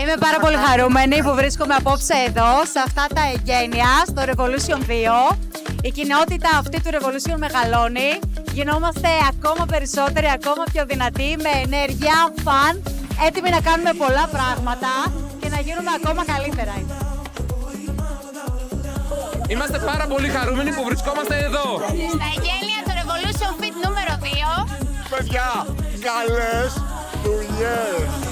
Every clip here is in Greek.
Είμαι πάρα πολύ χαρούμενη που βρίσκομαι απόψε εδώ, σε αυτά τα εγγένεια, στο Revolution 2. Η κοινότητα αυτή του Revolution μεγαλώνει. Γινόμαστε ακόμα περισσότεροι, ακόμα πιο δυνατοί, με ενέργεια, φαν, έτοιμοι να κάνουμε πολλά πράγματα και να γίνουμε ακόμα καλύτερα. Είμαστε πάρα πολύ χαρούμενοι που βρισκόμαστε εδώ. Στα εγγένεια του Revolution Fit νούμερο 2. Παιδιά, καλές δουλειές!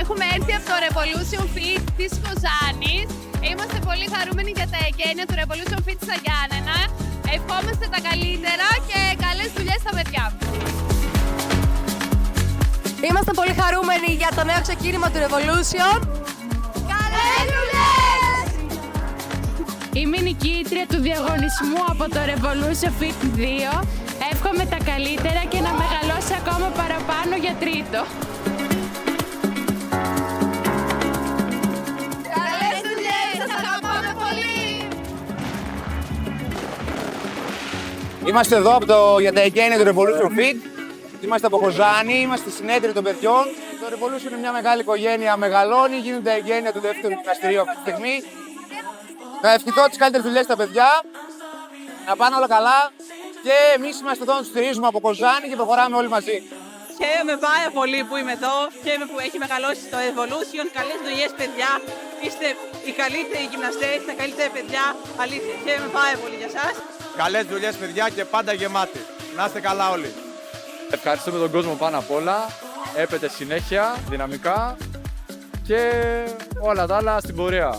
Έχουμε έρθει από το Revolution Fit της Κοζάνης. Είμαστε πολύ χαρούμενοι για τα εγγένεια του Revolution Fit στα Γιάννενα. Ευχόμαστε τα καλύτερα και καλές δουλειές στα παιδιά. Είμαστε πολύ χαρούμενοι για το νέο ξεκίνημα του Revolution. Καλές δουλειές! Είμαι η νικήτρια του διαγωνισμού από το Revolution Fit 2. Εύχομαι τα καλύτερα και να μεγαλώσει ακόμα παραπάνω για τρίτο. Καλές δουλειές! Σας αγαπάμε πολύ! Είμαστε εδώ για τα εγγένεια του Revolution Fit. Είμαστε από Κοζάνη, είμαστε στη συνέδρια των παιδιών. Το Revolution είναι μια μεγάλη οικογένεια, μεγαλώνει, γίνονται τα εγγένεια του δεύτερου γυμναστηρίου αυτή τη στιγμή. Να ευχηθώ τις καλύτερες δουλειές στα παιδιά, να πάνε όλα καλά και εμείς είμαστε εδώ να τους στηρίζουμε από Κοζάνη και προχωράμε όλοι μαζί. Χαίρομαι πάρα πολύ που είμαι εδώ, χαίρομαι που έχει μεγαλώσει το Evolution. Καλές δουλειές, παιδιά. Είστε οι καλύτεροι γυμναστές, τα καλύτερα παιδιά. Αλήθεια, χαίρομαι πάρα πολύ για σας. Καλές δουλειές, παιδιά, και πάντα γεμάτοι. Να είστε καλά όλοι. Ευχαριστούμε τον κόσμο πάνω απ' όλα. Έπεται συνέχεια, δυναμικά και όλα τα άλλα στην πορεία.